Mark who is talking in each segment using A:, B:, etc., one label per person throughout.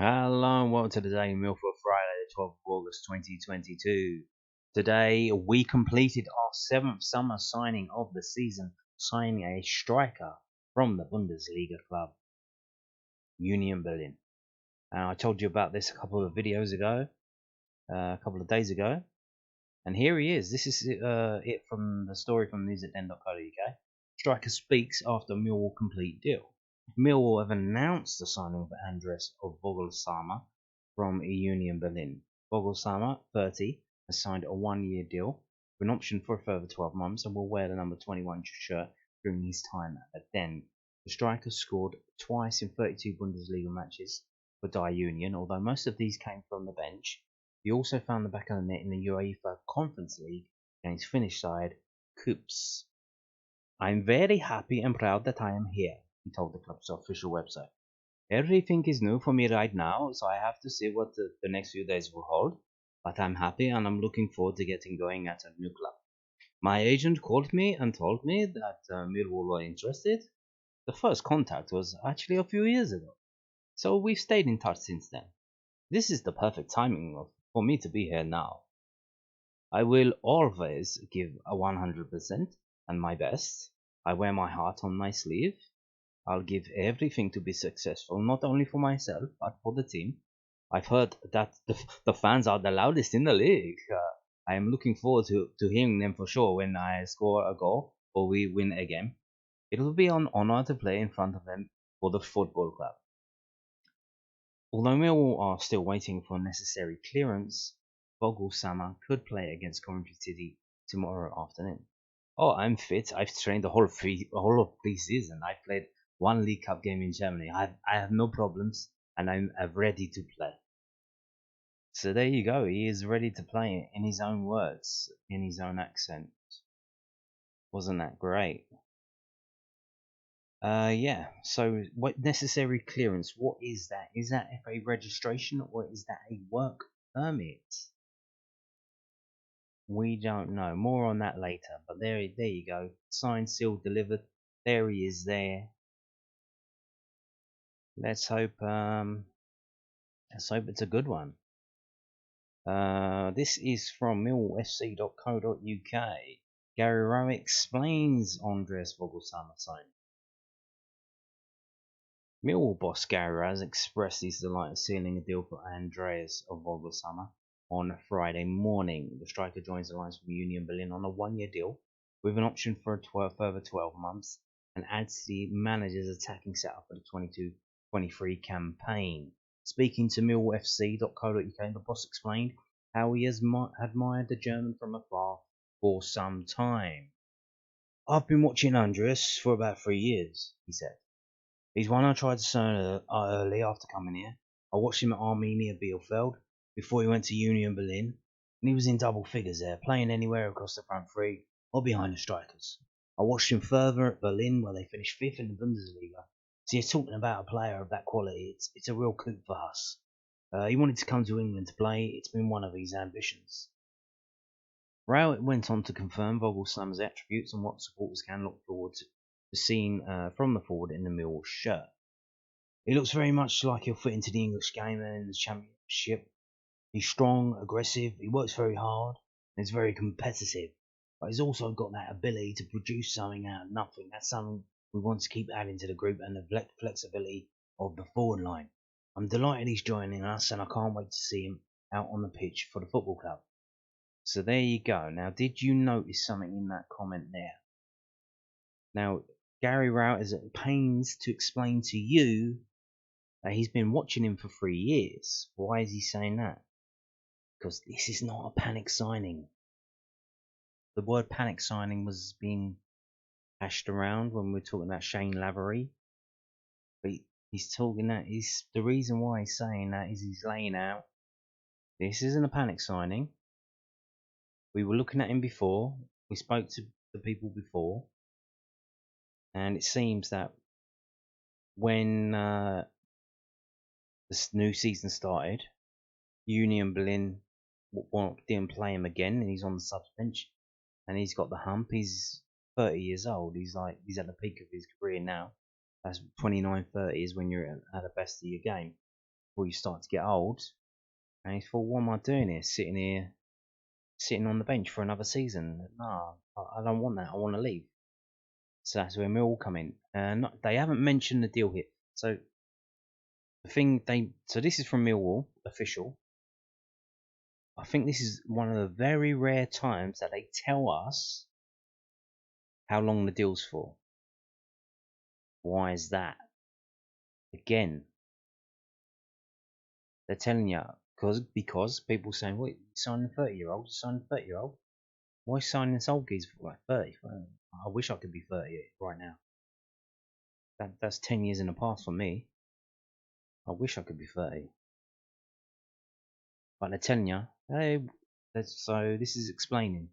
A: Hello and welcome to the Daily Mill for Friday, the 12th of August 2022. Today we completed our 7th summer signing of the season, signing a striker from the Bundesliga club, Union Berlin. And I told you about this a couple of days ago, and here he is. This is it from the story from news@den.co.uk. Striker speaks after Millwall complete deal. Millwall have announced the signing of Andreas Voglsammer from Union Berlin. Voglsammer, 30, has signed a 1-year deal with an option for a further 12 months and will wear the number 21 shirt during his time at Den. The striker scored twice in 32 Bundesliga matches for Die Union, although most of these came from the bench. He also found the back of the net in the UEFA Conference League against Finnish side Kups. "I'm very happy and proud that I am here," he told the club's official website. "Everything is new for me right now, so I have to see what the next few days will hold. But I'm happy and I'm looking forward to getting going at a new club. My agent called me and told me that Millwall were interested. The first contact was actually a few years ago, so we've stayed in touch since then. This is the perfect timing for me to be here now. I will always give a 100% and my best. I wear my heart on my sleeve. I'll give everything to be successful, not only for myself, but for the team. I've heard that the fans are the loudest in the league. I am looking forward to hearing them for sure when I score a goal or we win a game. It will be an honor to play in front of them for the football club." Although Millwall are still waiting for necessary clearance, Voglsammer could play against Coventry City tomorrow afternoon. "Oh, I'm fit. I've trained the whole of pre-season. I've played one League Cup game in Germany. I have no problems, and I'm ready to play." So there you go. He is ready to play in his own words, in his own accent. Wasn't that great? Yeah. So, what necessary clearance? What is that? Is that FA registration or is that a work permit? We don't know. More on that later. But there you go. Signed, sealed, delivered. There he is. There. Let's hope it's a good one. This is from millwallfc.co.uk. Gary Rowett explains Andreas Voglsammer signing. Millwall boss Gary has expressed his delight at sealing a deal for Andreas Voglsammer on Friday morning. The striker joins the lines from Union Berlin on a 1-year deal with an option for a further 12 months and adds to the manager's attacking setup for the 22-23 campaign. Speaking to millwallfc.co.uk, the boss explained how he has admired the German from afar for some time. "I've been watching Andreas for about 3 years," he said. "He's one I tried to sign early after coming here. I watched him at Arminia Bielefeld before he went to Union Berlin, and he was in double figures there, playing anywhere across the front three or behind the strikers. I watched him further at Berlin, where they finished 5th in the Bundesliga. So you're talking about a player of that quality. It's a real coup for us. He wanted to come to England to play. It's been one of his ambitions." Rowett went on to confirm Voglsammer's attributes and what supporters can look forward to seeing from the forward in the Millwall shirt. "He looks very much like he'll fit into the English game and in the Championship. He's strong, aggressive, he works very hard, and is very competitive. But he's also got that ability to produce something out of nothing. That's something we want to keep adding to the group and the flexibility of the forward line. I'm delighted he's joining us, and I can't wait to see him out on the pitch for the football club." So there you go. Now, did you notice something in that comment there? Now, Gary Rowett is at pains to explain to you that he's been watching him for 3 years. Why is he saying that? Because this is not a panic signing. The word panic signing was being hashed around when we were talking about Shayne Lavery. But he's talking that the reason why he's saying that is he's laying out this isn't a panic signing. We were looking at him before. We spoke to the people before. And it seems that when this new season started, Union Berlin didn't play him again, and he's on the subs bench, and he's got the hump. He's 30 years old. He's at the peak of his career now. That's 29, 30 is when you're at the best of your game. before you start to get old. And he thought, what am I doing here? Sitting on the bench for another season. No, I don't want that. I want to leave. So that's where Millwall come in. And they haven't mentioned the deal here. So so this is from Millwall official. I think this is one of the very rare times that they tell us how long the deal's for. Why is that? Again, they're telling you because people saying, "What, you signing a 30-year-old? You signing a 30-year-old? Why signing this old geezer for like 30? Well, I wish I could be 30 right now. That's 10 years in the past for me. I wish I could be 30. But they're telling you, hey, so this is explaining.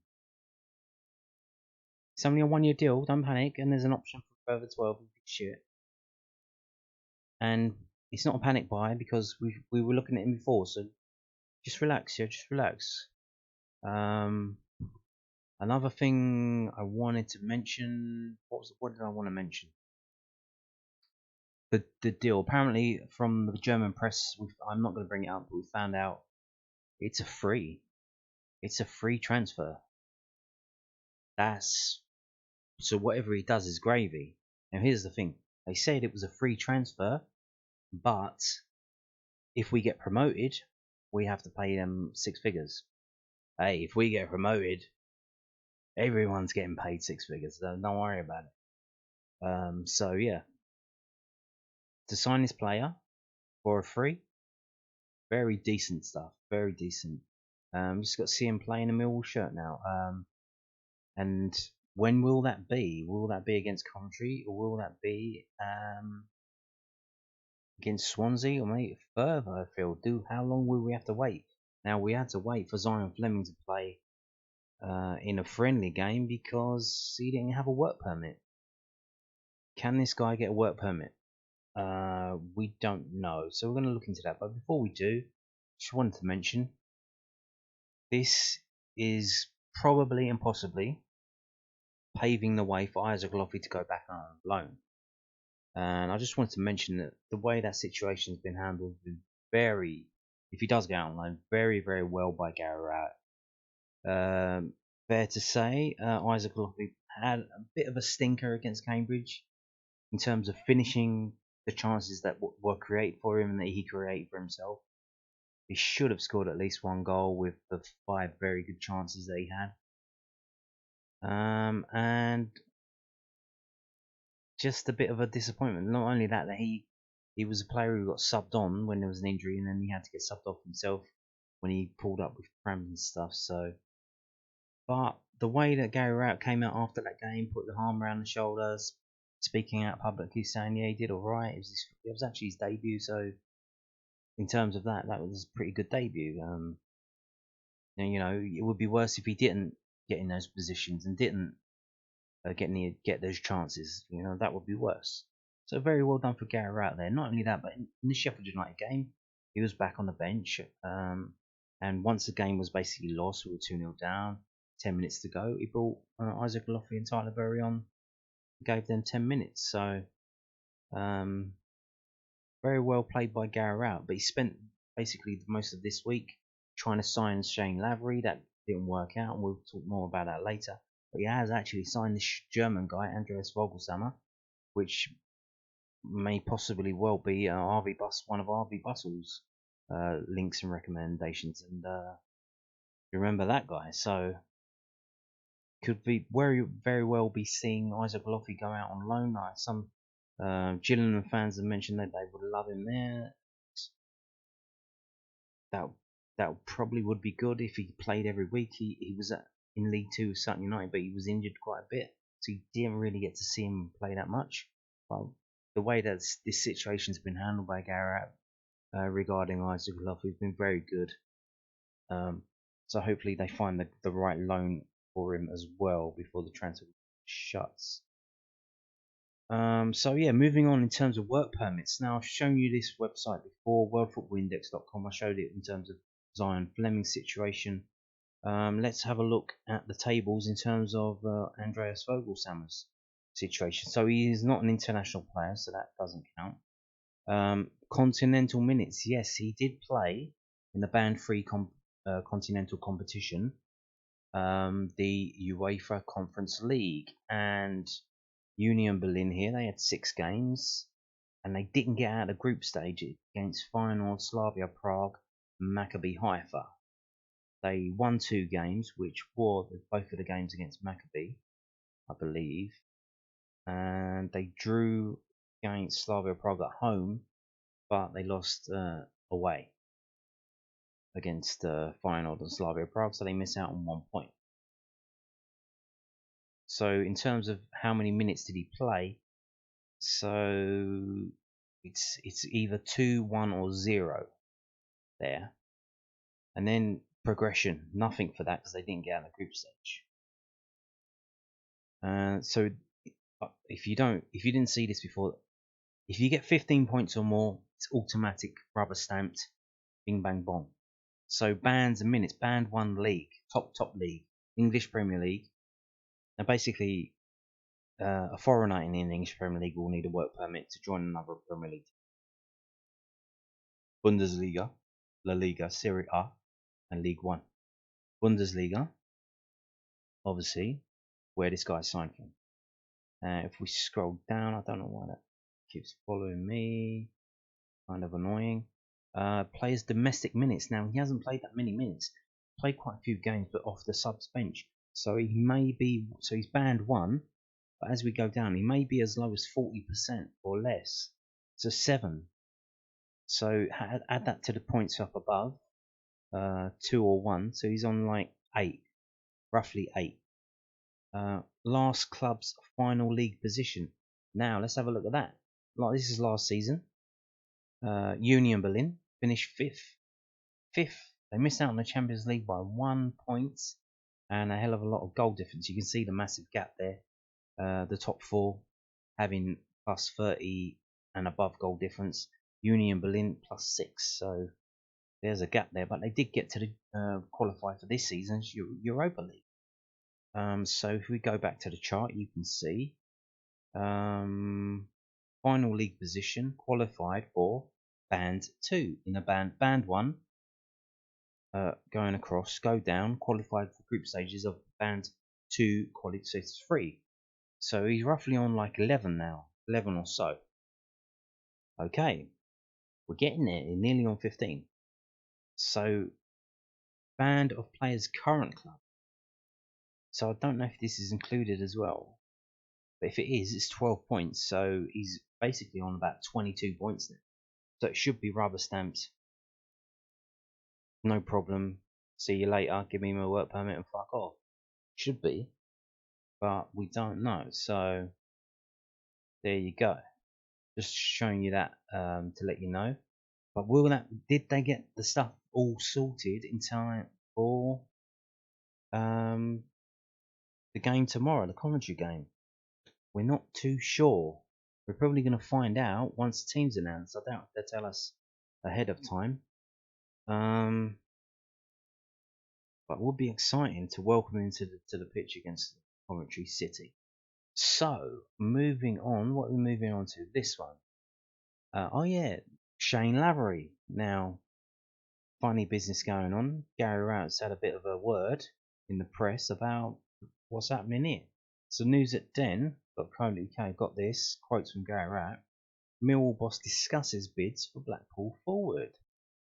A: It's only a 1-year deal, don't panic, and there's an option for further 12 next year. And it's not a panic buy because we were looking at him before, so just relax, yeah, just relax. Another thing I wanted to mention, what did I want to mention? The deal. Apparently, from the German press, I'm not going to bring it up, but we found out it's a free transfer. So whatever he does is gravy. Now here's the thing: they said it was a free transfer, but if we get promoted, we have to pay them 6 figures. Hey, if we get promoted, everyone's getting paid 6 figures. So don't worry about it. So yeah, to sign this player for a free, very decent stuff. Very decent. Just got to see him playing a Millwall shirt now. And when will that be? Will that be against Coventry, or will that be against Swansea, or maybe further afield? How long will we have to wait? Now we had to wait for Zion Fleming to play in a friendly game because he didn't have a work permit. Can this guy get a work permit? We don't know, so we're going to look into that. But before we do, just wanted to mention this is probably and possibly paving the way for Isaac Loffey to go back on loan. And I just wanted to mention that the way that situation has been handled is if he does go out on loan, very, very well by Gary Rowett. Fair to say, Isaac Loffey had a bit of a stinker against Cambridge in terms of finishing the chances that were created for him and that he created for himself. He should have scored at least 1 goal with the 5 very good chances that he had. And just a bit of a disappointment. Not only that he was a player who got subbed on when there was an injury, and then he had to get subbed off himself when he pulled up with cramps and stuff. So, but the way that Gary Rowett came out after that game, put the arm around the shoulders, speaking out publicly, saying yeah he did all right. It was actually his debut, so in terms of that was a pretty good debut. And, you know, it would be worse if he didn't get in those positions and didn't get those chances. You know, that would be worse. So very well done for Gary Rowett there. Not only that, but in the Sheffield United game, he was back on the bench. And once the game was basically lost, we were 2-0 down, 10 minutes to go, he brought Isaac Loffey and Tyler Berry on, gave them 10 minutes. So very well played by Gary Rowett. But he spent basically most of this week trying to sign Shayne Lavery. That didn't work out, and we'll talk more about that later. But he has actually signed this German guy, Andreas Voglsammer, which may possibly well be one of RV Bustle's links and recommendations. And you remember that guy, so could be very well be seeing Isaac Loffey go out on loan. Some Gillingham fans have mentioned that they would love him there. That probably would be good if he played every week. He was in League 2 with Sutton United, but he was injured quite a bit, so you didn't really get to see him play that much. But the way that this situation's been handled by Gary regarding Isaac Loffey has been very good. So hopefully they find the right loan for him as well before the transfer shuts. So yeah, moving on in terms of work permits. Now I've shown you this website before, worldfootballindex.com. I showed it in terms of Zion Fleming's situation. Let's have a look at the tables in terms of Andreas Voglsammer's situation. So he is not an international player, so that doesn't count. Continental minutes. Yes, he did play in the Band 3 continental competition, the UEFA Conference League, and Union Berlin here. They had 6 games, and they didn't get out of the group stage against Feyenoord, Slavia Prague, and Maccabi Haifa. They won 2 games, which were both of the games against Maccabi, I believe, and they drew against Slavia Prague at home, but they lost away against Feyenoord and Slavia Prague, so they miss out on 1 point. So in terms of how many minutes did he play, so it's either 2, 1, or 0 there, and then progression, nothing for that because they didn't get out of the group stage. So if you didn't see this before, if you get 15 points or more, it's automatic, rubber stamped, bing bang bong. So bands and minutes, band 1 league, top league, English Premier League. Now basically, a foreigner in the English Premier League will need a work permit to join another Premier League. Bundesliga, La Liga, Serie A, and League One. Bundesliga, obviously, where this guy signed from. If we scroll down, I don't know why that keeps following me. Kind of annoying. Plays domestic minutes. Now, he hasn't played that many minutes. Played quite a few games, but off the subs bench. So he may be. So he's band 1, but as we go down, he may be as low as 40% or less. So 7. So add that to the points up above, 2 or 1. So he's on like 8, roughly 8. Last club's final league position. Now let's have a look at that. Like this is last season. Union Berlin finished 5th. They missed out on the Champions League by 1 point and a hell of a lot of goal difference. You can see the massive gap there. The top 4 having plus 30 and above goal difference. Union Berlin plus 6. So there's a gap there, but they did get to the qualify for this season's Europa League. So if we go back to the chart, you can see final league position qualified for band 2 in a band 1. Going across, go down, qualified for group stages of band 2 quality 3. So he's roughly on like 11 now, 11 or so. Okay, we're getting there, nearly on 15. So band of players current club. So I don't know if this is included as well, but if it is, it's 12 points. So he's basically on about 22 points now. So it should be rubber stamped. No problem. See you later. Give me my work permit and fuck off. Should be, but we don't know. So there you go. Just showing you that to let you know. But did they get the stuff all sorted in time for the game tomorrow, the Coventry game? We're not too sure. We're probably going to find out once the team's announced. I doubt if they'll tell us ahead of time. But it would be exciting to welcome him to the pitch against Coventry City. So, moving on, what are we moving on to? This one. Oh yeah, Shayne Lavery. Now, funny business going on. Gary Rowett's had a bit of a word in the press about what's happening here. So news at den.co.uk got this, quotes from Gary Rowett. Millwall boss discusses bids for Blackpool forward.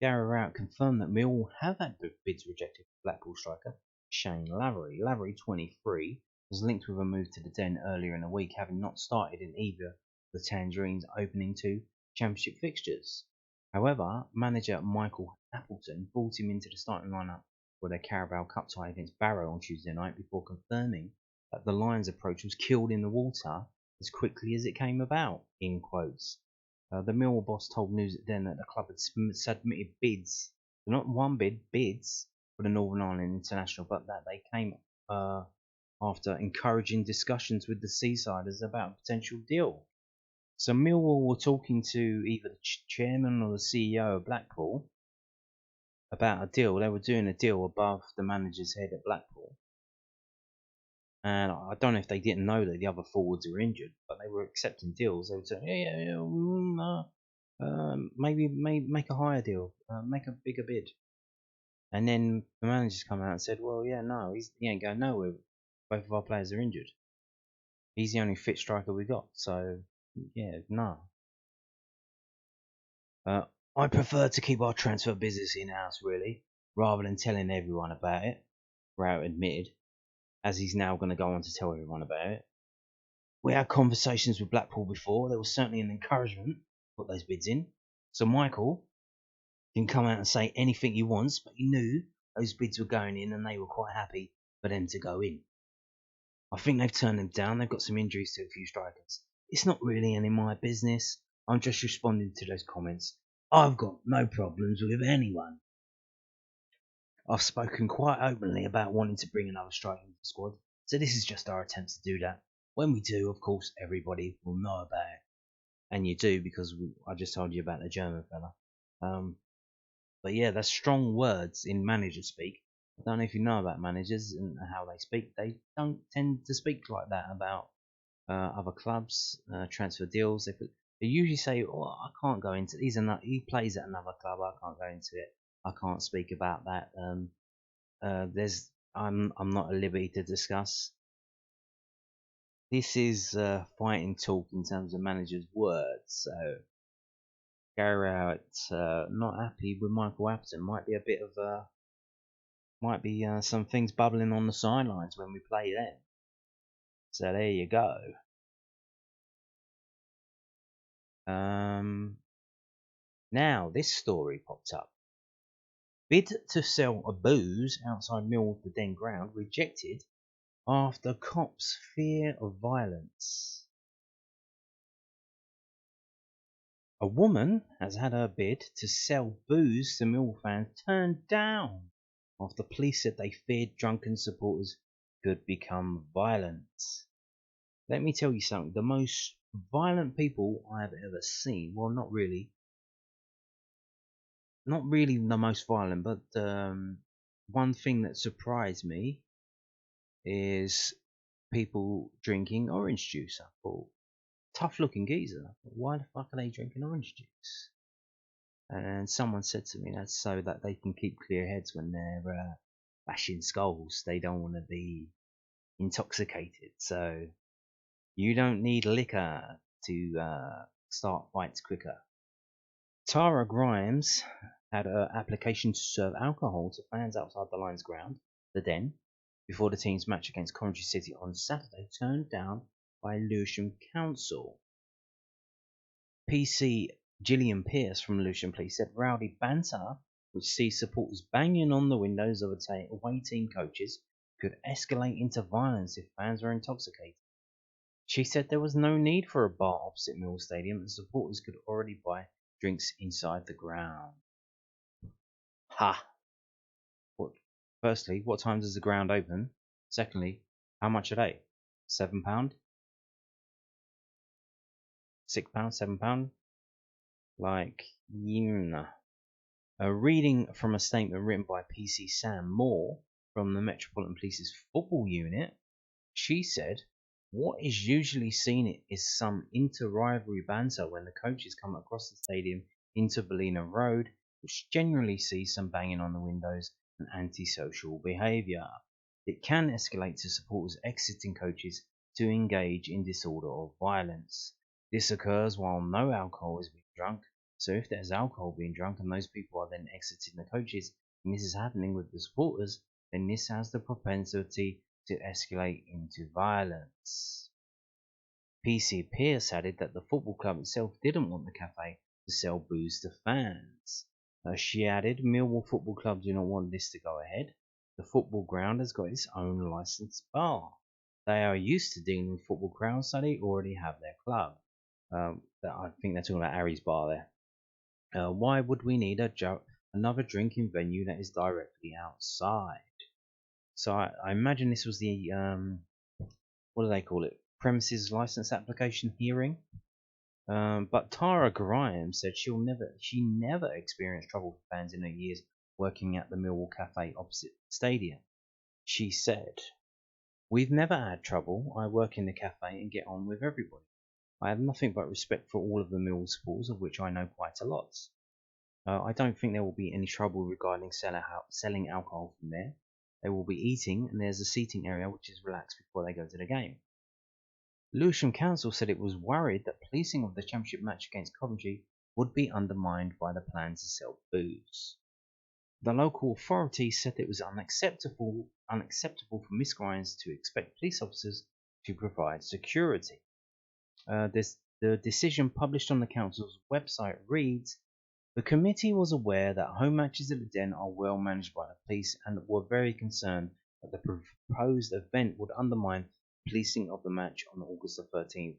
A: Gary Rowett confirmed that Millwall have had bids rejected for Blackpool striker Shayne Lavery. Lavery, 23, was linked with a move to the Den earlier in the week, having not started in either of the Tangerines' opening 2 Championship fixtures. However, manager Michael Appleton brought him into the starting lineup for their Carabao Cup tie against Barrow on Tuesday night before confirming that the Lions' approach was killed in the water as quickly as it came about, in quotes. The Millwall boss told News at Den that the club had submitted bids, not one bid, bids for the Northern Ireland International, but that they came after encouraging discussions with the Seasiders about a potential deal. So Millwall were talking to either the chairman or the CEO of Blackpool about a deal. They were doing a deal above the manager's head at Blackpool. And I don't know if they didn't know that the other forwards were injured, but they were accepting deals. They were saying, maybe make a higher deal, make a bigger bid. And then the manager's come out and said, well, yeah, no, he ain't going nowhere. Both of our players are injured. He's the only fit striker we got. So, yeah, no. I prefer to keep our transfer business in-house, really, rather than telling everyone about it, Rowett admitted, as he's now going to go on to tell everyone about it. We had conversations with Blackpool before. There was certainly an encouragement to put those bids in. So Michael can come out and say anything he wants, but he knew those bids were going in and they were quite happy for them to go in. I think they've turned them down. They've got some injuries to a few strikers. It's not really any of my business. I'm just responding to those comments. I've got no problems with anyone. I've spoken quite openly about wanting to bring another striker into the squad, so this is just our attempt to do that. When we do, of course, everybody will know about it. And you do, because I just told you about the German fella. But yeah, that's strong words in manager speak. I don't know if you know about managers and how they speak. They don't tend to speak like that about other clubs, transfer deals. They usually say, "Oh, I can't go into. He plays at another club. I can't go into it. I can't speak about that." I'm not at liberty to discuss. This is fighting talk in terms of managers' words. So Gary Rowett not happy with Michael Appleton. Might be a bit of some things bubbling on the sidelines when we play them. So there you go. Now this story popped up. Bid to sell a booze outside Millwall the Den ground rejected after cops fear of violence. A woman has had her bid to sell booze to Millwall fans turned down after police said they feared drunken supporters could become violent. Let me tell you something. The most violent people I have ever seen, well, not really the most violent, but one thing that surprised me is people drinking orange juice. I thought, tough looking geezer, why the fuck are they drinking orange juice? And someone said to me that's so that they can keep clear heads when they're bashing skulls. They don't want to be intoxicated. So you don't need liquor to start fights quicker. Tara Grimes had her application to serve alcohol to fans outside the Lions ground, the Den, before the team's match against Coventry City on Saturday, turned down by Lewisham Council. PC Gillian Pearce from Lewisham Police said rowdy banter, which sees supporters banging on the windows of away team coaches, could escalate into violence if fans were intoxicated. She said there was no need for a bar opposite Mill Stadium and supporters could already buy drinks inside the ground. Ha! Firstly, what time does the ground open? Secondly, how much are they? £7? £6? £7? Like, A reading from a statement written by PC Sam Moore from the Metropolitan Police's football unit, she said, what is usually seen is some inter-rivalry banter when the coaches come across the stadium into Ballina Road, which generally sees some banging on the windows and antisocial behaviour. It can escalate to supporters exiting coaches to engage in disorder or violence. This occurs while no alcohol is being drunk, so if there's alcohol being drunk and those people are then exiting the coaches, and this is happening with the supporters, then this has the propensity to escalate into violence. PC Pearce added that the football club itself didn't want the cafe to sell booze to fans. She added, Millwall Football Club do not want this to go ahead. The football ground has got its own licensed bar. They are used to dealing with football crowds, so they already have their club. I think they're talking about Harry's bar there. Why would we need another drinking venue that is directly outside? So I imagine this was the what do they call it? Premises license application hearing. But Tara Grimes said she never experienced trouble with fans in her years working at the Millwall Cafe opposite the stadium. She said, we've never had trouble. I work in the cafe and get on with everybody. I have nothing but respect for all of the Millwall supporters, of which I know quite a lot. I don't think there will be any trouble regarding selling alcohol from there. They will be eating, and there's a seating area which is relaxed before they go to the game. Lewisham Council said it was worried that policing of the Championship match against Coventry would be undermined by the plan to sell booze. The local authority said it was unacceptable for Miss Grimes to expect police officers to provide security. The decision published on the council's website reads, "The committee was aware that home matches at the Den are well managed by the police and were very concerned that the proposed event would undermine policing of the match on August 13,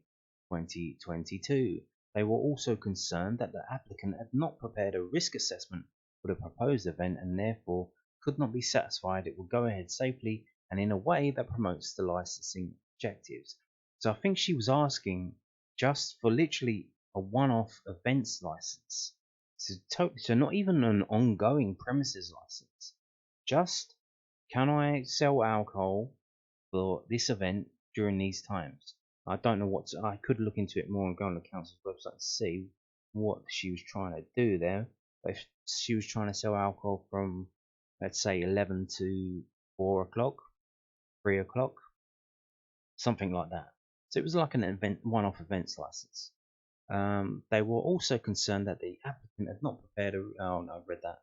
A: 2022. They were also concerned that the applicant had not prepared a risk assessment for the proposed event and therefore could not be satisfied it would go ahead safely and in a way that promotes the licensing objectives." So I think she was asking just for literally a one-off events license. So not even an ongoing premises license. Just, can I sell alcohol for this event during these times? I don't know I could look into it more and go on the council's website to see what she was trying to do there. But if she was trying to sell alcohol from, let's say, 11 to 4 o'clock, 3 o'clock, something like that. So it was like an one-off events license. They were also concerned that the applicant had not prepared oh no, I've read that.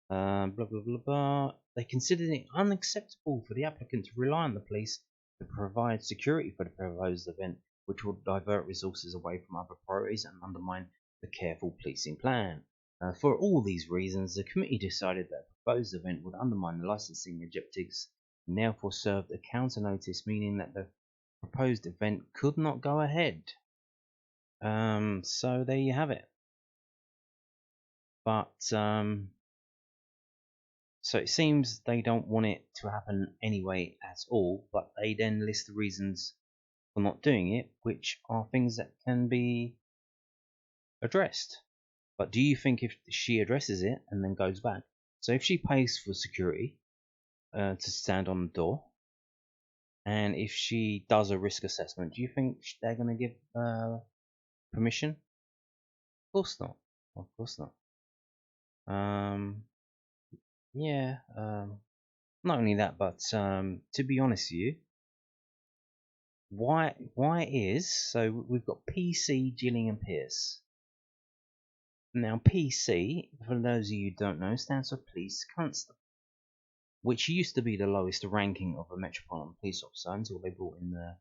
A: Blah blah blah blah. They considered it unacceptable for the applicant to rely on the police to provide security for the proposed event, which would divert resources away from other priorities and undermine the careful policing plan. For all these reasons, the committee decided that the proposed event would undermine the licensing objectives and therefore served a counter notice, meaning that the proposed event could not go ahead. So there you have it. But so it seems they don't want it to happen anyway at all, but they then list the reasons for not doing it, which are things that can be addressed. But do you think if she addresses it and then goes back, so if she pays for security to stand on the door, and if she does a risk assessment, do you think they're going to give permission? Of course not. Of course not. Yeah. Not only that, but to be honest with you, why is so we've got PC, Gillingham, Pierce. Now PC, for those of you who don't know, stands for Police Constable, which used to be the lowest ranking of a Metropolitan Police Officer until they brought in the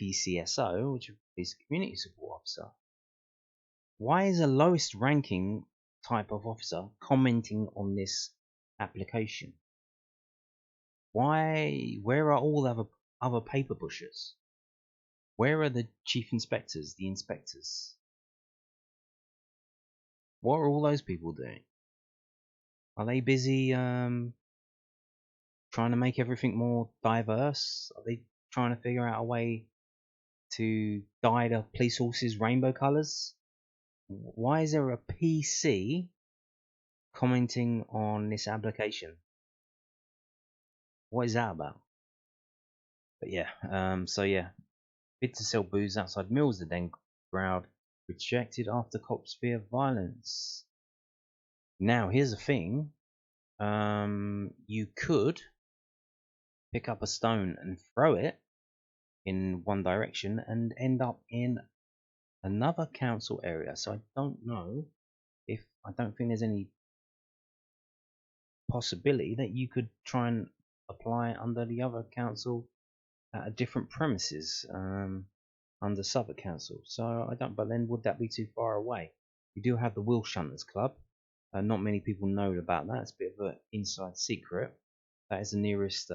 A: PCSO, which is Police Community Support Officer. Why is the lowest ranking type of officer commenting on this application? Why? Where are all the other paper pushers? Where are the chief inspectors, the inspectors? What are all those people doing? Are they busy trying to make everything more diverse? Are they trying to figure out a way to dye the police horses rainbow colours? Why is there a PC commenting on this application? What is that about? But yeah, bid to sell booze outside Mills, the Den crowd rejected after cops fear violence. Now here's the thing, you could pick up a stone and throw it in one direction and end up in another council area. So I don't think there's any possibility that you could try and apply under the other council at a different premises under Southwark Council. So I don't. But then would that be too far away? You do have the Will Shunters Club. Not many people know about that. It's a bit of an inside secret. That is the nearest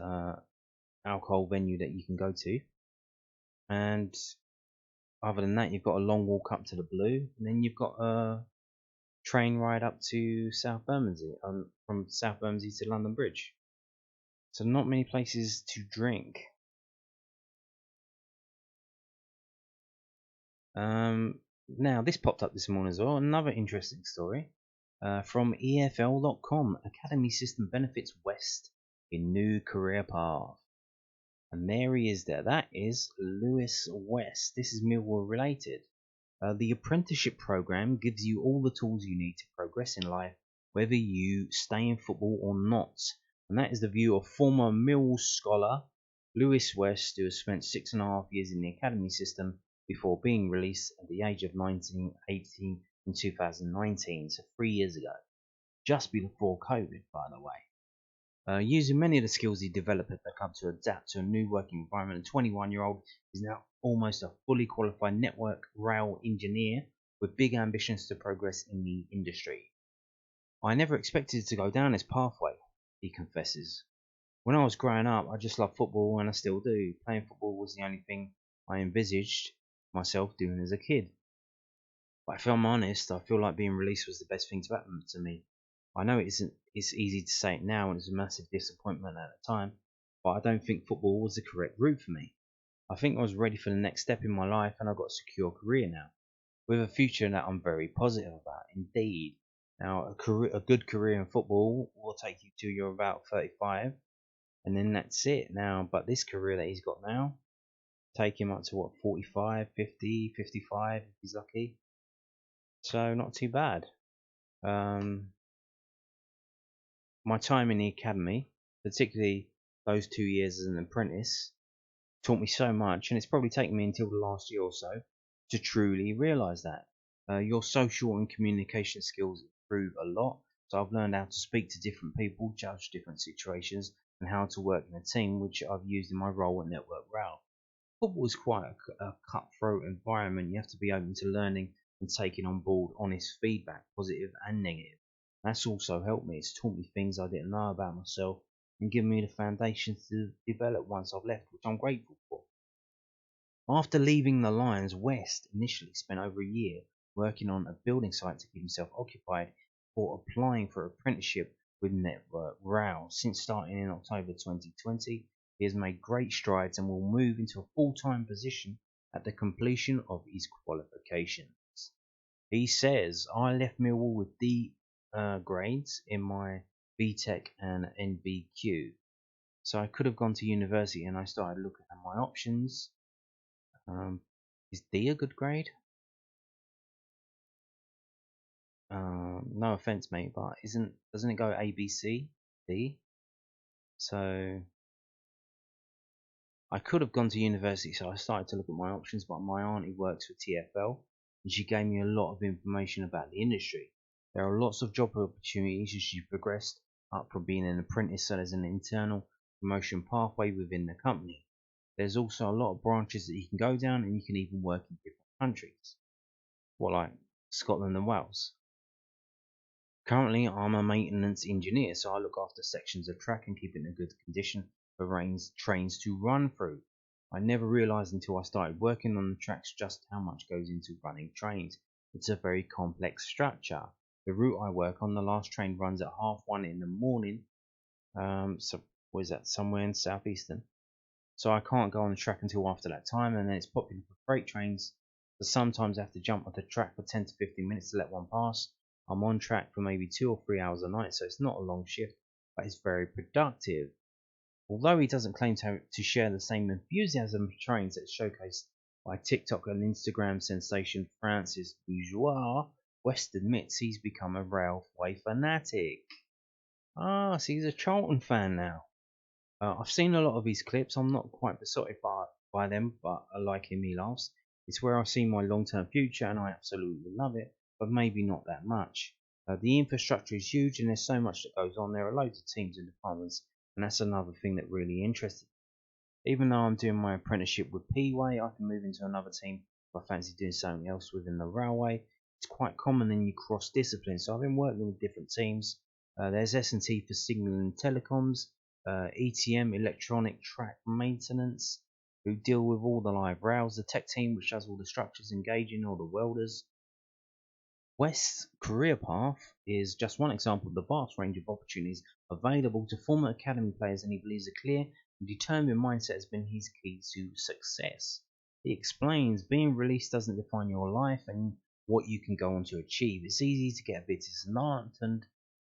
A: alcohol venue that you can go to. And other than that, you've got a long walk up to the Blue, and then you've got a train ride up to South Bermondsey, from South Bermondsey to London Bridge. So not many places to drink. Now this popped up this morning as well. Another interesting story from EFL.com. Academy system benefits West in new career path. And there he is there. That is Lewis West. This is Millwall related. The apprenticeship program gives you all the tools you need to progress in life, whether you stay in football or not. And that is the view of former Millwall scholar Lewis West, who has spent 6.5 years in the academy system before being released at the age of 18 in 2019, so 3 years ago, just before COVID, by the way. Using many of the skills he developed at the club to adapt to a new working environment, the 21-year-old is now almost a fully qualified network rail engineer with big ambitions to progress in the industry. I never expected to go down this pathway, he confesses. When I was growing up, I just loved football, and I still do. Playing football was the only thing I envisaged myself doing as a kid. But if I'm honest, I feel like being released was the best thing to happen to me. I know it's easy to say it now, and it's a massive disappointment at the time, but I don't think football was the correct route for me. I think I was ready for the next step in my life, and I've got a secure career now, with a future that I'm very positive about, indeed. Now, a good career in football will take you till you're about 35, and then that's it now. But this career that he's got now, take him up to what, 45, 50, 55 if he's lucky. So not too bad. My time in the academy, particularly those 2 years as an apprentice, taught me so much, and it's probably taken me until the last year or so to truly realise that. Your social and communication skills improve a lot, so I've learned how to speak to different people, judge different situations, and how to work in a team, which I've used in my role at Network Rail. Football is quite a cutthroat environment. You have to be open to learning and taking on board honest feedback, positive and negative. That's also helped me. It's taught me things I didn't know about myself and given me the foundations to develop once I've left, which I'm grateful for. After leaving the Lions, West initially spent over a year working on a building site to keep himself occupied before applying for an apprenticeship with Network Rail. Since starting in October 2020, he has made great strides and will move into a full-time position at the completion of his qualifications. He says, I left Millwall with D grades in my BTEC and NVQ. So I could have gone to university, and I started looking at my options. Is D a good grade? No offense, mate, but doesn't it go A, B, C, D? So I could have gone to university, so I started to look at my options, but my auntie works for TFL, and she gave me a lot of information about the industry. There are lots of job opportunities as you progressed up from being an apprentice, so there's an internal promotion pathway within the company. There's also a lot of branches that you can go down, and you can even work in different countries. What, like Scotland and Wales? Currently, I'm a maintenance engineer, so I look after sections of track and keep it in a good condition for trains to run through. I never realised until I started working on the tracks just how much goes into running trains. It's a very complex structure. The route I work on, the last train runs at 1:30 in the morning. So what is that? Somewhere in southeastern. So I can't go on the track until after that time, and then it's popular for freight trains. So sometimes I have to jump off the track for 10 to 15 minutes to let one pass. I'm on track for maybe 2 or 3 hours a night, so it's not a long shift, but it's very productive. Although he doesn't claim to share the same enthusiasm for trains that's showcased by TikTok and Instagram sensation Francis Bourgeois, West admits he's become a railway fanatic. So he's a Charlton fan now. I've seen a lot of his clips. I'm not quite besotted by them, but I like him, he laughs. It's where I see my long-term future, and I absolutely love it, but maybe not that much. The infrastructure is huge, and there's so much that goes on. There are loads of teams and departments, and that's another thing that really interested me. Even though I'm doing my apprenticeship with P-Way, I can move into another team if I fancy doing something else within the railway. It's quite common in you cross discipline, so I've been working with different teams. There's S&T for signal and telecoms, ETM, electronic track maintenance, who deal with all the live rails, the tech team, which does all the structures, engaging all the welders. West's career path is just one example of the vast range of opportunities available to former academy players, and he believes a clear and determined mindset has been his key to success. He explains, being released doesn't define your life and what you can go on to achieve. It's easy to get a bit disheartened.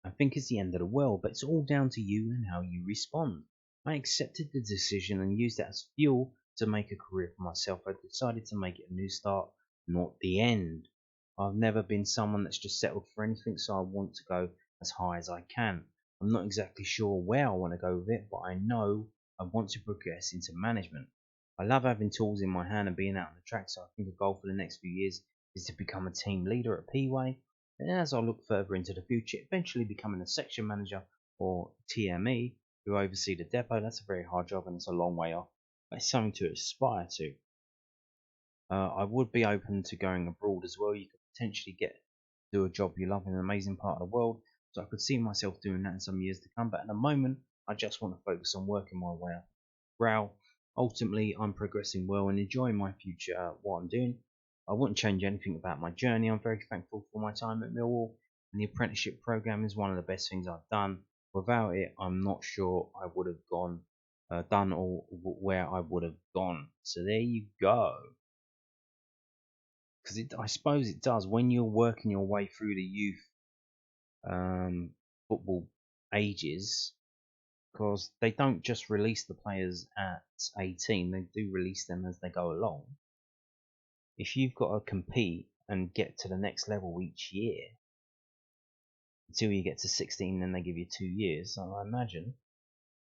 A: I think it's the end of the world, but it's all down to you and how you respond. I accepted the decision and used that as fuel to make a career for myself. I decided to make it a new start not the end. I've never been someone that's just settled for anything, so I want to go as high as I can. I'm not exactly sure where I want to go with it, but I know I want to progress into management. I love having tools in my hand and being out on the track, so I think a goal for the next few years is to become a team leader at P-Way, and as I look further into the future, eventually becoming a section manager or TME who oversee the depot. That's a very hard job and it's a long way off, but it's something to aspire to. I would be open to going abroad as well. You could potentially do a job you love in an amazing part of the world, so I could see myself doing that in some years to come, but at the moment I just want to focus on working my way up. Row, ultimately I'm progressing well and enjoying my future at what I'm doing. I wouldn't change anything about my journey. I'm very thankful for my time at Millwall, and the apprenticeship program is one of the best things I've done. Without it, I'm not sure I would have done or where I would have gone. So there you go. Because I suppose it does when you're working your way through the youth football ages, because they don't just release the players at 18, they do release them as they go along. If you've got to compete and get to the next level each year until you get to 16, then they give you 2 years, so I imagine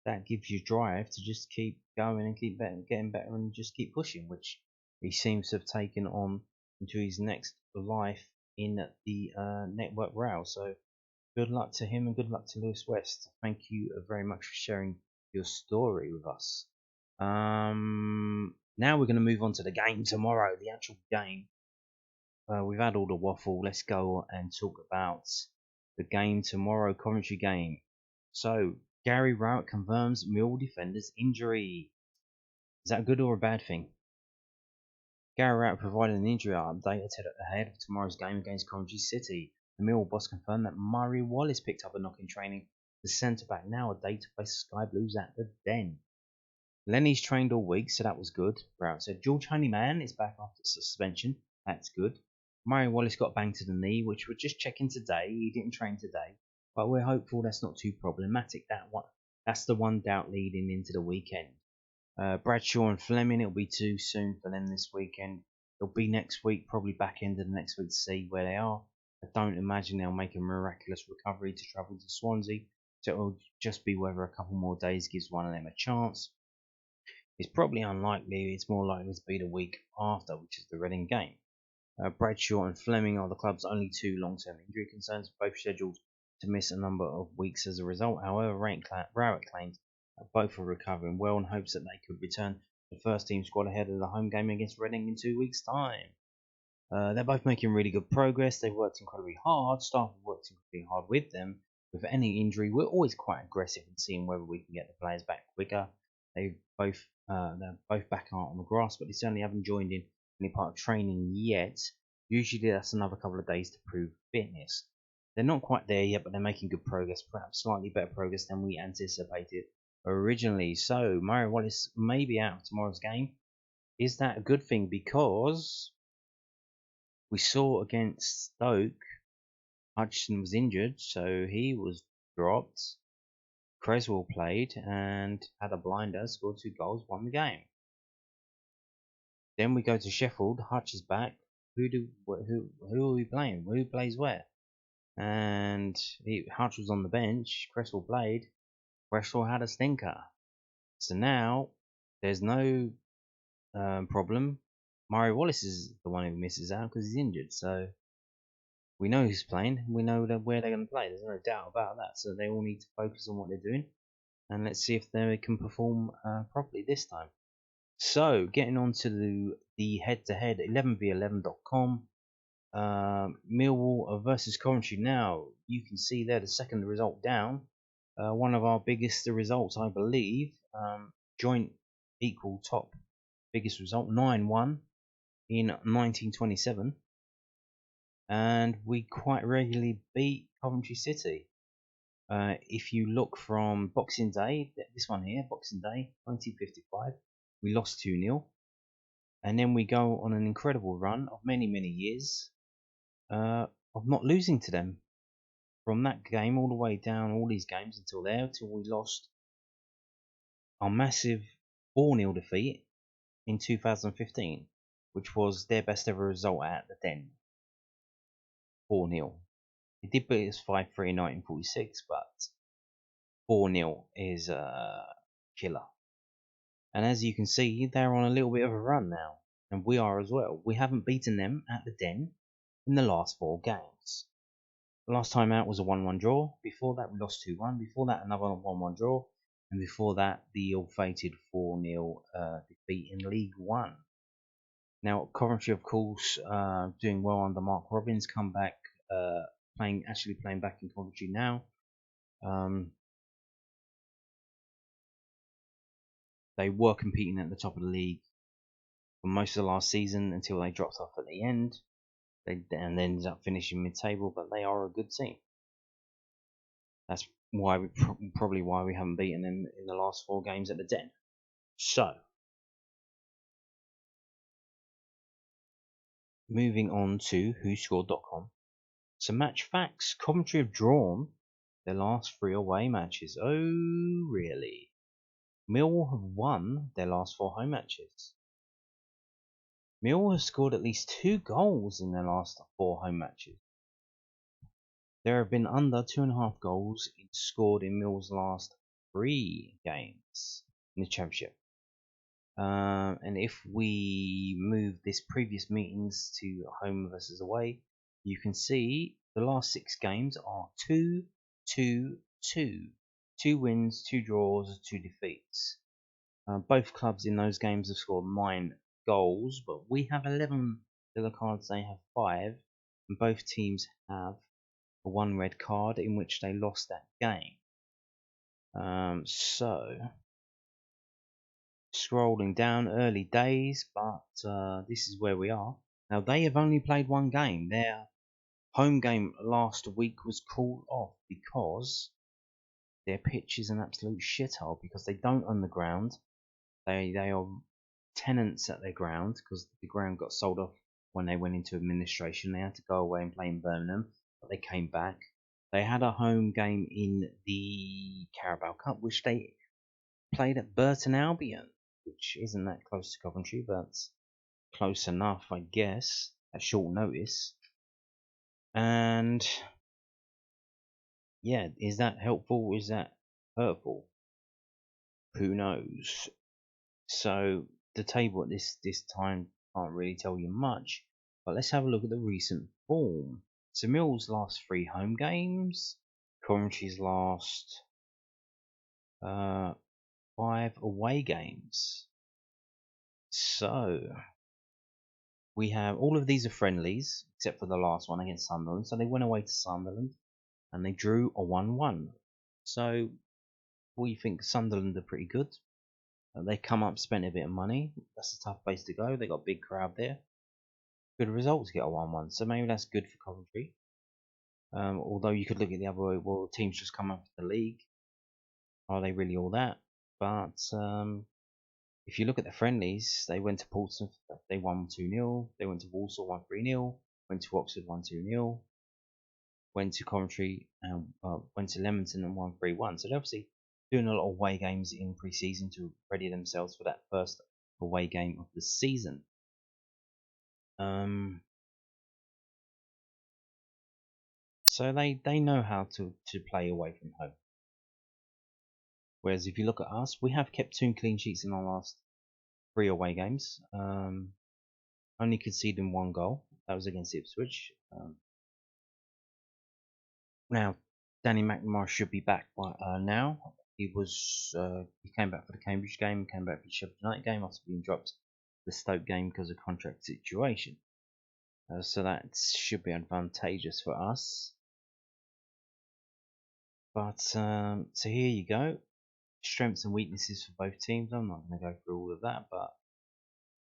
A: that gives you drive to just keep going and keep getting better and just keep pushing, which he seems to have taken on into his next life in the network rail. So good luck to him and good luck to Lewis West. Thank you very much for sharing your story with us. Now we're going to move on to the game tomorrow, the actual game. We've had all the waffle. Let's go and talk about the game tomorrow, Coventry game. So, Gary Rowett confirms Millwall defender's injury. Is that a good or a bad thing? Gary Rowett provided an injury update ahead of tomorrow's game against Coventry City. The Millwall boss confirmed that Murray Wallace picked up a knock in training. The centre-back now a day to face the Sky Blues at the Den. Lenny's trained all week, so that was good. Rowett said George Honeyman is back after suspension. That's good. Murray Wallace got banged to the knee, which we're just checking today. He didn't train today, but we're hopeful that's not too problematic. That's the one doubt leading into the weekend. Bradshaw and Fleming, it'll be too soon for them this weekend. It'll be next week, probably back end of the next week to see where they are. I don't imagine they'll make a miraculous recovery to travel to Swansea, so it'll just be whether a couple more days gives one of them a chance. It's probably unlikely. It's more likely to be the week after, which is the Reading game. Bradshaw and Fleming are the club's only 2 long-term injury concerns, both scheduled to miss a number of weeks as a result. However, Rowett claims that both are recovering well and hopes that they could return to the first team squad ahead of the home game against Reading in 2 weeks' time. They're both making really good progress. They've worked incredibly hard. Staff have worked incredibly hard with them. With any injury, we're always quite aggressive in seeing whether we can get the players back quicker. They're both back out on the grass, but they certainly haven't joined in any part of training yet. Usually that's another couple of days to prove fitness. They're not quite there yet, but they're making good progress, perhaps slightly better progress than we anticipated originally. So Murray Wallace may be out of tomorrow's game. Is that a good thing? Because we saw against Stoke, Hutchinson was injured, so he was dropped. Creswell played and had a blinder, scored 2 goals, won the game. Then we go to Sheffield. Hutch is back. Who are we playing? Who plays where? And Hutch was on the bench. Cresswell played. Cresswell had a stinker. So now there's no problem. Murray Wallace is the one who misses out because he's injured. So we know who's playing. We know where they're going to play. There's no doubt about that. So they all need to focus on what they're doing. And let's see if they can perform properly this time. So, getting on to the head-to-head, 11v11.com, Millwall versus Coventry. Now, you can see there the second result down. One of our biggest results, I believe. Joint equal top biggest result, 9-1 in 1927. And we quite regularly beat Coventry City. If you look from Boxing Day, this one here, Boxing Day, 1955. We lost 2-0, and then we go on an incredible run of many years of not losing to them. From that game all the way down, all these games until we lost our massive 4-0 defeat in 2015. which was their best ever result at the Den, 4-0. It did beat us 5-3 in 1946, but 4-0 is a killer. And as you can see, they're on a little bit of a run now, and we are as well. We haven't beaten them at the Den in the last 4 games. The last time out was a 1-1 draw. Before that, we lost 2-1. Before that, another 1-1 draw. And before that, the ill-fated 4-0 defeat in League One. Now, Coventry, of course, doing well under Mark Robins, come back, actually playing back in Coventry now. They were competing at the top of the league for most of the last season until they dropped off at the end. They ended up finishing mid-table, but they are a good team. That's why probably why we haven't beaten them in the last 4 games at the Den. So, moving on to WhoScored.com. So match facts. Coventry have drawn their last 3 away matches. Oh, really? Millwall have won their last 4 home matches. Millwall have scored at least 2 goals in their last 4 home matches. There have been under 2.5 goals scored in Millwall's last 3 games in the Championship. And if we move this previous meetings to home versus away, you can see the last 6 games are 2-2-2. 2 wins, 2 draws, 2 defeats. Both clubs in those games have scored 9 goals, but we have 11 yellow cards, they have 5, and both teams have a 1 red card in which they lost that game. So, scrolling down, early days, but this is where we are. Now, they have only played 1 game. Their home game last week was called off because their pitch is an absolute shithole because they don't own the ground. They are tenants at their ground because the ground got sold off when they went into administration. They had to go away and play in Birmingham, but they came back. They had a home game in the Carabao Cup, which they played at Burton Albion, which isn't that close to Coventry, but close enough, I guess, at short notice. And yeah, is that helpful? Is that hurtful? Who knows? So the table at this time can't really tell you much, but let's have a look at the recent form. So Mill's last 3 home games, Coventry's last 5 away games. So we have all of these are friendlies except for the last one against Sunderland. So they went away to Sunderland and they drew a 1-1. So we think Sunderland are pretty good. They come up, spent a bit of money. That's a tough place to go. They got a big crowd there. Good result to get a 1-1. So maybe that's good for Coventry. Although you could look at the other way. Well, the teams just come up to the league. Are they really all that? But if you look at the friendlies, they went to Portsmouth. They won 2-0. They went to Walsall, won 3-0. Went to Oxford, won 2-0. Went to Coventry and went to Leamington and won 3-1. So they're obviously doing a lot of away games in pre-season to ready themselves for that first away game of the season. So they know how to play away from home. Whereas if you look at us, we have kept 2 clean sheets in our last 3 away games. Only conceding 1 goal. That was against Ipswich. Now, Danny McNamara should be back by now. He came back for the Cambridge game, came back for the Sheffield United game after being dropped the Stoke game because of contract situation. So that should be advantageous for us. But so here you go. Strengths and weaknesses for both teams. I'm not going to go through all of that, but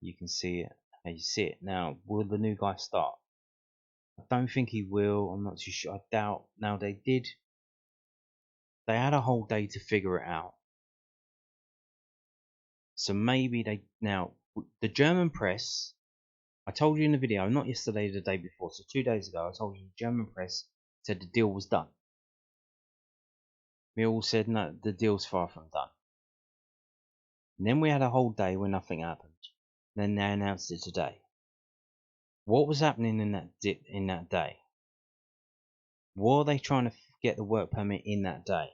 A: you can see it how you see it. Now, will the new guy start? I don't think he will. I'm not too sure. I doubt. Now, they had a whole day to figure it out. So maybe the German press, I told you in the video, not yesterday, the day before, so 2 days ago, I told you the German press said the deal was done. Millwall said no, the deal's far from done. And then we had a whole day where nothing happened. Then they announced it today. What was happening in that day? Were they trying to get the work permit in that day?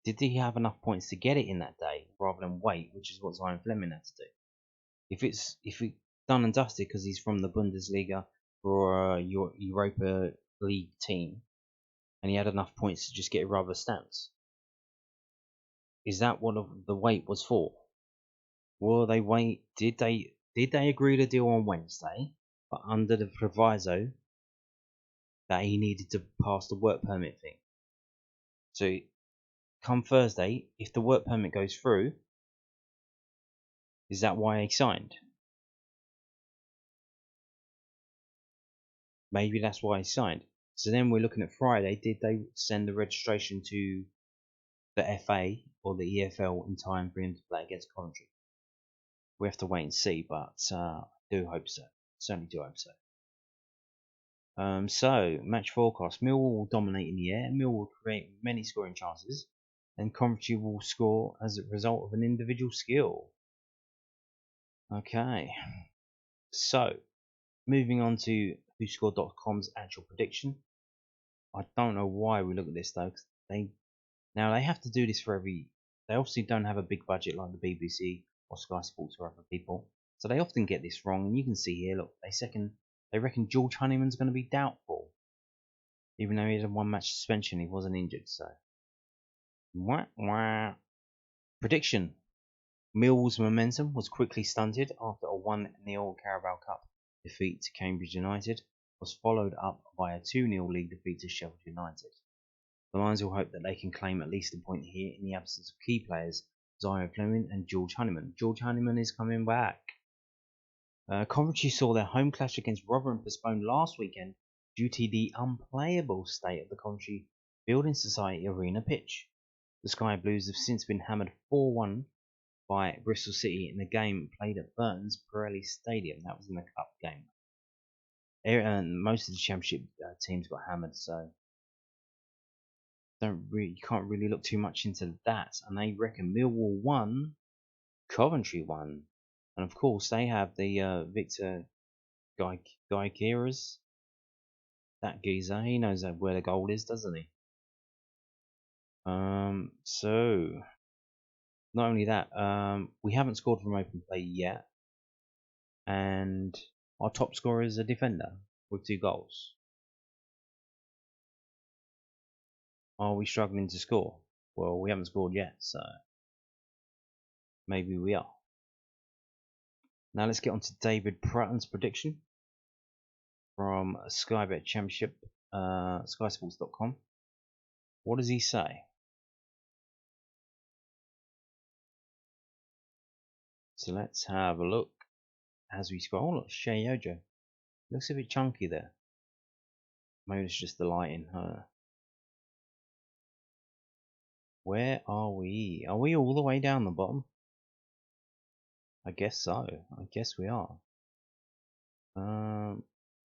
A: Did he have enough points to get it in that day rather than wait, which is what Zion Fleming had to do? If it's done and dusted because he's from the Bundesliga for your Europa League team, and he had enough points to just get rubber stamps, is that what the wait was for? Will they wait? Did they agree to deal on Wednesday, but under the proviso that he needed to pass the work permit thing? So come Thursday, if the work permit goes through, is that why he signed? Maybe that's why he signed. So then we're looking at Friday. Did they send the registration to the FA or the EFL in time for him to play against Coventry? We have to wait and see, but I do hope so. Certainly do hope so. So, match forecast. Millwall will dominate in the air. Millwall will create many scoring chances, and Coventry will score as a result of an individual skill. Okay. So, moving on to WhoScored.com's actual prediction. I don't know why we look at this though, because they have to do this for every. They obviously don't have a big budget like the BBC or Sky Sports or other people, so they often get this wrong. And you can see here, look, they reckon George Honeyman's going to be doubtful, even though he had a one-match suspension. He wasn't injured, so. Wah. Prediction: Millwall's momentum was quickly stunted after a 1-0 Carabao Cup defeat to Cambridge United was followed up by a 2-0 league defeat to Sheffield United. The Lions will hope that they can claim at least a point here in the absence of key players Zion Fleming and George Honeyman. George Honeyman is coming back. Coventry saw their home clash against Rotherham postponed last weekend due to the unplayable state of the Coventry Building Society Arena pitch. The Sky Blues have since been hammered 4-1 by Bristol City in a game played at Burton's Pirelli Stadium. That was in the cup game. Most of the championship teams got hammered, so you can't really look too much into that. And they reckon Millwall won, Coventry won, and of course they have the Victor Guy Kieras. That geezer, he knows where the gold is, doesn't he? So not only that, we haven't scored from open play yet, and our top scorer is a defender with 2 goals. Are we struggling to score? Well, we haven't scored yet, so maybe we are. Now let's get on to David Pratton's prediction from Sky Bet Championship, SkySports.com. What does he say? So let's have a look as we scroll. Look, Shea Yojo. Looks a bit chunky there. Maybe it's just the lighting. Where are we? Are we all the way down the bottom? I guess so. I guess we are.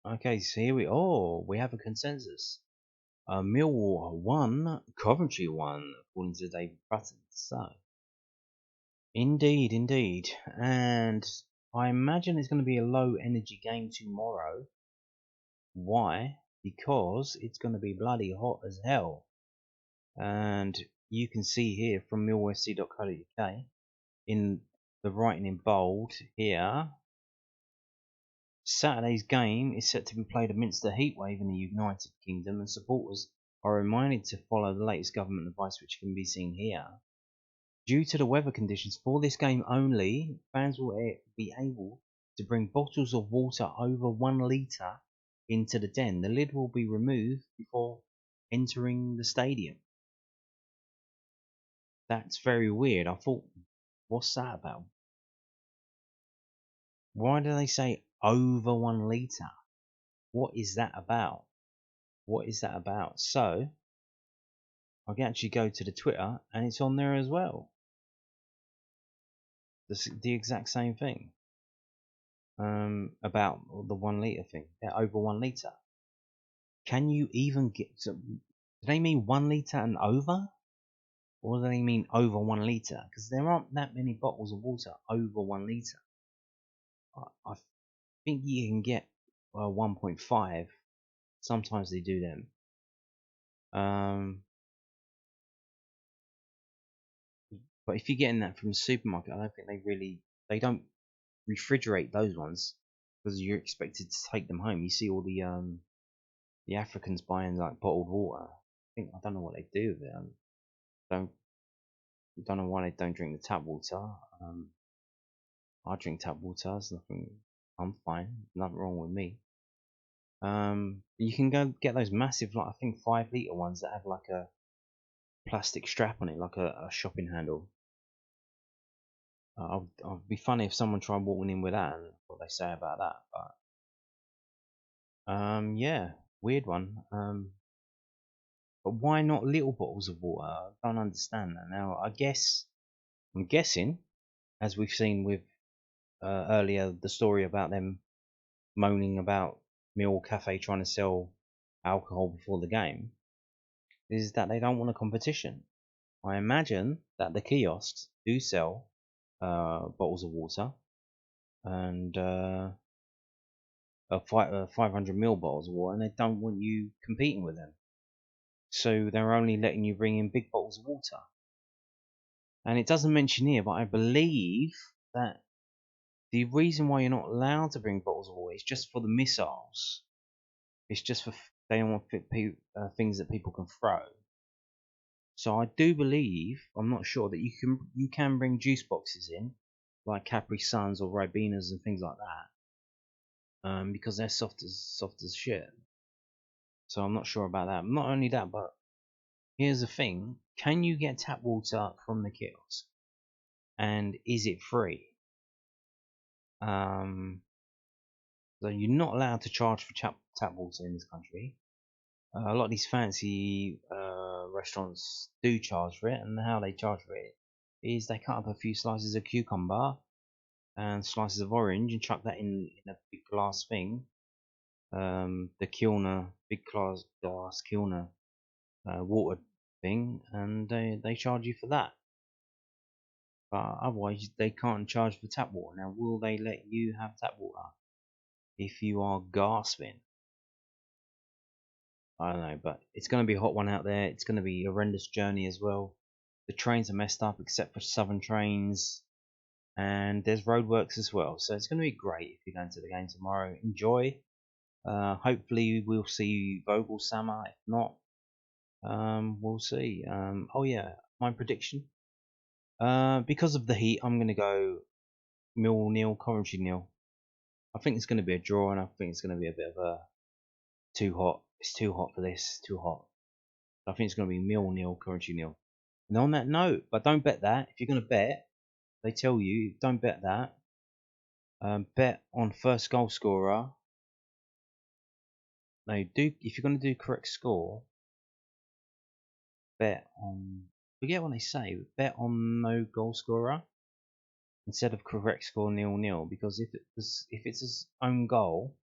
A: Okay, so here we have a consensus. Millwall 1, Coventry 1, according to David Pratton. So, indeed. And I imagine it's going to be a low energy game tomorrow. Why? Because it's going to be bloody hot as hell. And you can see here from millwallfc.co.uk in the writing in bold here, Saturday's game is set to be played amidst the heatwave in the United Kingdom, and supporters are reminded to follow the latest government advice, which can be seen here. Due to the weather conditions for this game only, fans will be able to bring bottles of water over 1 litre into the den. The lid will be removed before entering the stadium. That's very weird. I thought, what's that about? Why do they say over 1 litre? What is that about? So, I can actually go to the Twitter and it's on there as well. The exact same thing. About the 1 litre thing. Yeah, over 1 litre. Can you even get... do they mean 1 litre and over? Or do they mean over 1 litre? Because there aren't that many bottles of water over 1 litre. think you can get 1.5. Sometimes they do them. But if you're getting that from the supermarket, I don't think they don't refrigerate those ones because you're expected to take them home. You see all the Africans buying like bottled water. I don't know what they do with it. Don't don't know why they don't drink the tap water. I drink tap water. There's nothing. I'm fine. Nothing wrong with me. You can go get those massive, like I think 5 litre ones that have like a plastic strap on it, like a shopping handle. I'd be funny if someone tried walking in with that and what they say about that. But yeah, weird one. But why not little bottles of water? I don't understand that. Now I'm guessing, as we've seen with earlier, the story about them moaning about Mill Cafe trying to sell alcohol before the game, is that they don't want a competition. I imagine that the kiosks do sell bottles of water and 500ml bottles of water, and they don't want you competing with them. So they're only letting you bring in big bottles of water. And it doesn't mention here, but I believe that the reason why you're not allowed to bring bottles of water is just for the missiles. It's just for they don't want things that people can throw. So I do believe, I'm not sure, that you can bring juice boxes in, like Capri Suns or Ribenas and things like that, because they're soft as shit. So I'm not sure about that. Not only that, but here's the thing: can you get tap water from the kiosk, and is it free? So you're not allowed to charge for tap water in this country. A lot of these fancy restaurants do charge for it, and how they charge for it is they cut up a few slices of cucumber and slices of orange and chuck that in a big glass thing, the Kilner, big glass Kilner water thing, and they charge you for that. But otherwise, they can't charge for tap water. Now, will they let you have tap water if you are gasping? I don't know, but it's going to be a hot one out there. It's going to be a horrendous journey as well. The trains are messed up except for southern trains, and there's roadworks as well. So it's going to be great if you're going to the game tomorrow. Enjoy. Hopefully we'll see Voglsammer. If not, we'll see. Oh yeah, my prediction. Because of the heat, I'm going to go Mill nil, Coventry nil. I think it's going to be a draw, and I think it's going to be a bit of a too hot. It's too hot for this. Too hot. I think it's going to be Mill nil, Coventry nil. And on that note, but don't bet that. If you're going to bet, they tell you don't bet that. Bet on first goal scorer. No, do if you're going to do correct score. Bet on. Forget what they say. Bet on no goal scorer instead of correct score 0-0, because if it's his own goal,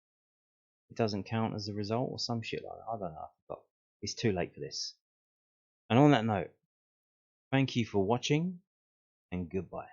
A: it doesn't count as a result or some shit like that. I don't know. I forgot. It's too late for this. And on that note, thank you for watching and goodbye.